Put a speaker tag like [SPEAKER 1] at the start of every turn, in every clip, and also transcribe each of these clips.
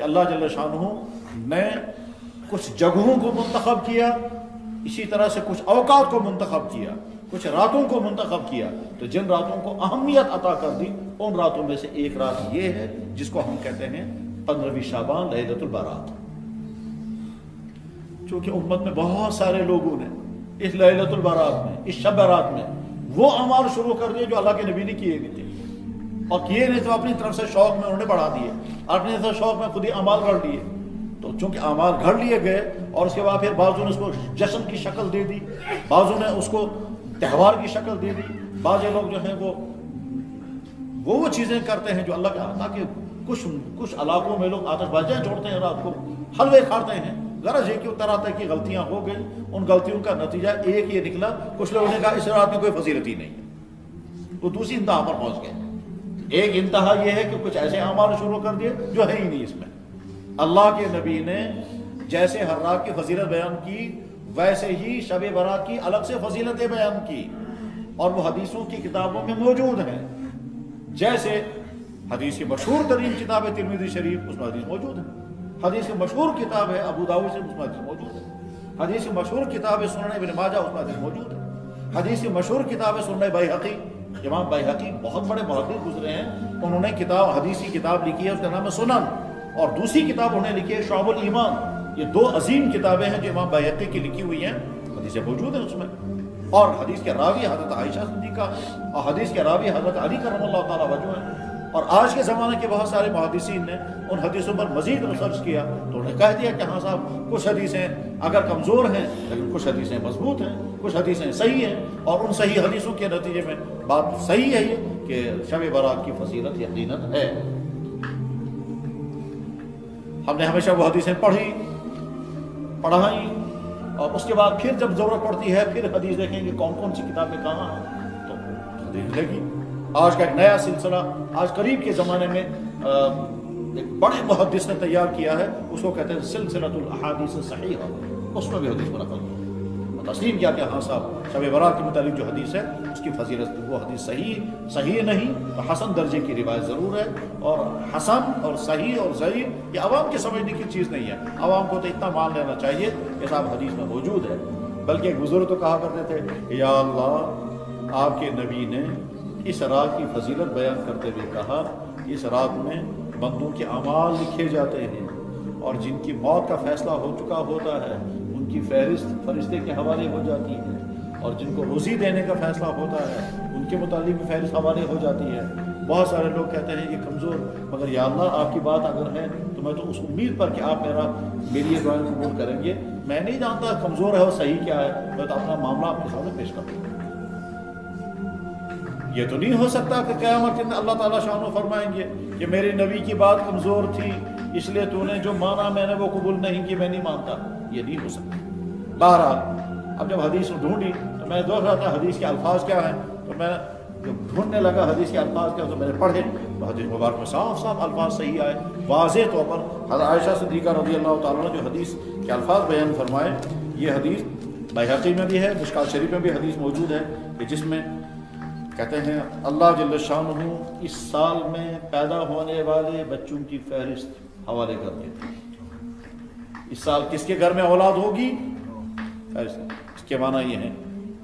[SPEAKER 1] کہ اللہ جل شانہ نے کچھ جگہوں کو منتخب کیا، اسی طرح سے کچھ اوقات کو منتخب کیا، کچھ راتوں کو منتخب کیا، تو جن راتوں کو اہمیت عطا کر دی ان راتوں میں سے ایک رات یہ ہے جس کو ہم کہتے ہیں 15ویں شعبان، لیلۃ البرات۔ چونکہ امت میں بہت سارے لوگوں نے اس لیلۃ البرات میں، اس شب برات میں وہ اعمال شروع کر دیے جو اللہ کے نبی نے کیے نہیں تھے، اور کیے نہیں تو اپنی طرف سے شوق میں انہوں نے بڑھا دیے، اپنی طرف سے شوق میں خود ہی اعمال گھڑ لیے۔ تو چونکہ اعمال گھڑ لیے گئے اور اس کے بعد پھر بعضوں نے اس کو جشن کی شکل دے دی، بعضوں نے اس کو تہوار کی شکل دے دی، بعض لوگ جو ہیں وہ چیزیں کرتے ہیں جو اللہ کا، تاکہ کچھ علاقوں میں لوگ آتش بازیاں چھوڑتے ہیں، رات کو حلوے کھاتے ہیں، غرض یہ کہ طرح طرح کی غلطیاں ہو گئی، ان غلطیوں کا نتیجہ ایک یہ نکلا، کچھ لوگوں نے کہا اس رات میں کوئی فضیلت ہی نہیں ہے، وہ دوسری انتہا پر پہنچ گئے۔ ایک انتہا یہ ہے کہ کچھ ایسے اعمال شروع کر دیے جو ہے ہی نہیں اس میں۔ اللہ کے نبی نے جیسے ہر رات کی فضیلت بیان کی ویسے ہی شب برات کی الگ سے فضیلتیں بیان کی، اور وہ حدیثوں کی کتابوں میں موجود ہیں۔ جیسے حدیث کی مشہور ترین کتاب ہے ترمذی شریف، اس میں حدیث موجود ہے۔ حدیث کی مشہور کتاب ہے ابو داؤد سے، اس میں حدیث موجود ہے۔ حدیث کی مشہور کتاب ہے سنن ابن ماجہ، اس میں حدیث موجود ہے۔ حدیث کی مشہور کتاب ہے سنن بیہقی، امام بیہقی بہت بڑے محدث گزرے ہیں، انہوں نے حدیث کی کتاب لکھی ہے، اس کا نام ہے سنن، اور دوسری کتاب انہوں نے لکھی ہے شعب الایمان۔ یہ دو عظیم کتابیں ہیں جو امام بیہقی کی لکھی ہوئی ہیں، حدیثیں موجود ہیں اس میں، اور حدیث کے راوی حضرت عائشہ صدیقہ اور حدیث کے راوی حضرت علی کرم اللہ تعالیٰ وجہ ہیں۔ اور آج کے زمانے کے بہت سارے محدثین نے ان حدیثوں پر مزید ریسرچ کیا تو انہوں نے کہہ دیا کہ ہاں صاحب کچھ حدیثیں اگر کمزور ہیں لیکن کچھ حدیثیں مضبوط ہیں، کچھ حدیثیں صحیح ہیں، اور ان صحیح حدیثوں کے نتیجے میں بات صحیح ہے یہ کہ شب برات کی فضیلت یقیناً ہے۔ ہم نے ہمیشہ وہ حدیثیں پڑھائیں، اور اس کے بعد پھر جب ضرورت پڑتی ہے پھر حدیث دیکھیں گے کون کون سی کتابیں کہاں ہیں، تو حدیث ملے گی۔ آج کا ایک نیا سلسلہ آج قریب کے زمانے میں ایک بڑے محدث نے تیار کیا ہے، اس کو کہتے ہیں سلسلۃ الاحادیث الصحیحہ، اس میں بھی حدیث پر نقل تسلیم کیا کہ ہاں صاحب شب برات کے متعلق جو حدیث ہے اس کی فضیلت، وہ حدیث صحیح نہیں تو حسن درجے کی روایت ضرور ہے، اور حسن اور صحیح اور ضعیف یہ عوام کے سمجھنے کی چیز نہیں ہے، عوام کو تو اتنا مان لینا چاہیے کہ صاحب حدیث میں موجود ہے۔ بلکہ ایک بزرگ تو کہا کرتے تھے، یا اللہ آپ کے نبی نے اس رات کی فضیلت بیان کرتے ہوئے کہا کہ اس رات میں بندوں کے اعمال لکھے جاتے ہیں، اور جن کی موت کا فیصلہ ہو چکا ہوتا ہے ان کی فہرست فرشتے کے حوالے ہو جاتی ہے، اور جن کو روزی دینے کا فیصلہ ہوتا ہے ان کے متعلق بھی فہرست حوالے ہو جاتی ہے۔ بہت سارے لوگ کہتے ہیں یہ کمزور، مگر یا اللہ آپ کی بات اگر ہے تو میں تو اس امید پر کہ آپ میری یہ دعائیں قبول کریں گے، میں نہیں جانتا کمزور ہے اور صحیح کیا ہے، میں تو اپنا معاملہ آپ کے سامنے پیش کرتا ہوں۔ یہ تو نہیں ہو سکتا کہ قیامت کے دن اللہ تعالیٰ شان و فرمائیں گے کہ میرے نبی کی بات کمزور تھی اس لیے تو نے جو مانا میں نے وہ قبول نہیں کی، میں نہیں مانتا، یہ نہیں ہو سکتا۔ بہرحال اب جب حدیث ڈھونڈی تو میں دیکھ رہا تھا حدیث کے الفاظ کیا ہیں، تو میں جب ڈھونڈنے لگا حدیث کے الفاظ کیا تو میں نے پڑھے تو حدیث مبارک میں صاف صاف الفاظ صحیح آئے، واضح طور پر حضرت عائشہ صدیقہ رضی اللہ تعالیٰ نے جو حدیث کے الفاظ بیان فرمائے، یہ حدیث بیہقی میں بھی ہے، مشکات شریف میں بھی حدیث موجود ہے کہ جس میں کہتے ہیں اللہ جل شانہ اس سال میں پیدا ہونے والے بچوں کی فہرست حوالے کر دیتے ہیں۔ اس سال کس کے گھر میں اولاد ہوگی، فہرست، اس کے معنی یہ ہے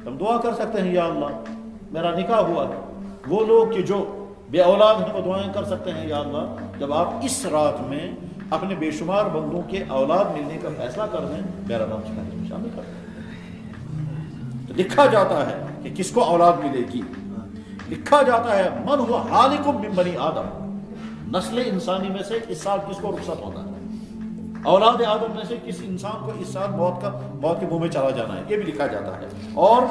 [SPEAKER 1] ہم دعا کر سکتے ہیں یا اللہ میرا نکاح ہوا ہے، وہ لوگ کہ جو بے اولاد ہیں وہ دعائیں کر سکتے ہیں یا اللہ جب آپ اس رات میں اپنے بے شمار بندوں کے اولاد ملنے کا فیصلہ کر دیں میرا نام شامل کر دیں۔ تو لکھا جاتا ہے کہ کس کو اولاد ملے گی، لکھا جاتا ہے من ہوا حالق من بنی آدم، نسل انسانی میں سے اس سال کس کو رخصت ہونا ہے، اولاد آدم میں سے کس انسان کو اس سال موت کے منہ میں چلا جانا ہے، یہ بھی لکھا جاتا ہے۔ اور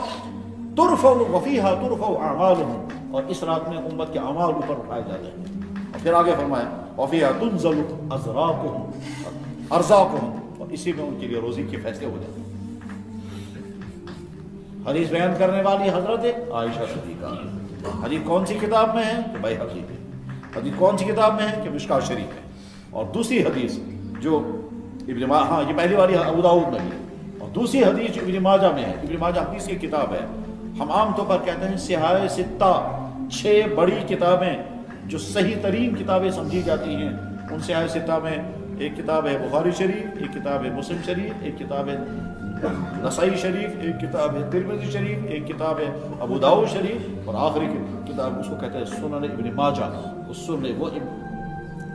[SPEAKER 1] ترفع وفیہا ترفع اعمالہم، اور اس رات میں امت کے اعمال اوپر اٹھائے جاتے ہیں، اور پھر آگے فرمایا وفیہا تنزل ارزاقہم، اور اسی میں ان کے لیے روزی کے فیصلے ہو جاتے ہیں۔ حدیث بیان کرنے والی حضرت عائشہ صدیقہ، حدیث کون سی کتاب میں ہے کہ بیہقی میں، حدیث کون سی کتاب میں ہے کہ مشکات شریف ہے، اور دوسری حدیث جو یہ پہلی والی ابو داؤد میں ہے، اور دوسری حدیث جو ابن ماجہ میں ہے، ابن ماجہ حدیث کی کتاب ہے، ہم عام طور پر کہتے ہیں سیاہ ستہ، 6 بڑی کتابیں جو صحیح ترین کتابیں سمجھی جاتی ہیں، ان سیاہ ستہ میں ایک کتاب ہے بخاری شریف، ایک کتاب ہے مسلم شریف، ایک کتاب ہے نسائی شریف، ایک کتاب ہے ترمذی شریف، ایک کتاب ہے ابو داؤد شریف، اور آخری کتاب اس کو کہتے ہیں سنن ابن ماجہ. اس سنن وہ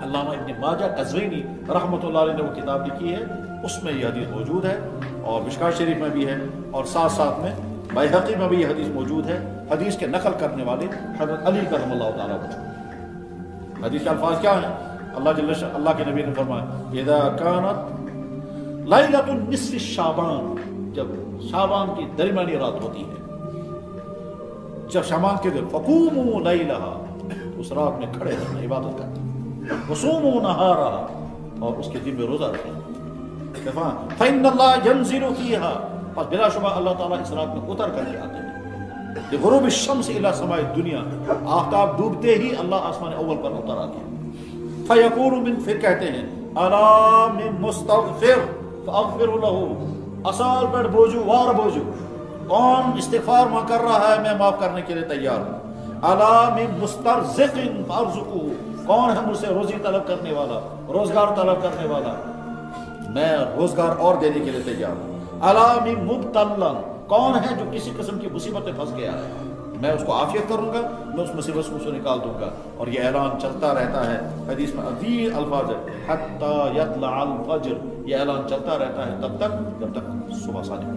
[SPEAKER 1] علامہ ابن ماجہ قزوینی رحمۃ اللہ علیہ نے وہ کتاب لکھی ہے، اس میں یہ حدیث موجود ہے، اور مشکوٰۃ شریف میں بھی ہے، اور ساتھ ساتھ میں بیہقی میں بھی یہ حدیث موجود ہے. حدیث کے نقل کرنے والے حضرت علی کرم اللہ تعالیٰ وجہ. حدیث کے الفاظ کیا ہیں؟ اللہ کے نبی نے فرمایا اذا كانت لیلۃ النصف شعبان، جب شعبان کی درمیانی رات ہوتی ہے، جب شعبان کے دن فقوموا لیلہا، اس رات میں کھڑے رہنا، عبادت کرنا، وصوموا نہارہا، اور اس کے دن میں روزہ رکھنا. فإن اللہ ينزل فيها، اور بلا شبہ اللہ تعالیٰ اس رات میں اتر کر کے آتے ہیں. غروب الشمس الى سماء الدنیا، آفتاب ڈوبتے ہی اللہ آسمان اول پر اتر آتے ہیں. فیقول من، پھر کہتے ہیں الا من مستغفر فاغفر له، اصال پر بوجو وار بوجو، کون استغفار ماں کر رہا ہے میں معاف کرنے کے لیے تیار ہوں. الا من مسترزق فارزقه، کون ہے مجھ سے روزی طلب کرنے والا، روزگار طلب کرنے والا، میں روزگار اور دینے کے لیے تیار ہوں. الا من مبتلا، کون ہے جو کسی قسم کی مصیبت میں پھنس گیا ہے، میں اس کو عافیت کروں گا، میں اس مصیبت سے اسے نکال دوں گا. اور یہ اعلان چلتا رہتا ہے. حدیث میں عظیم الفاظ ہے حتی یطلع الفجر، یہ اعلان چلتا رہتا ہے تب تک جب تک صبح صادق.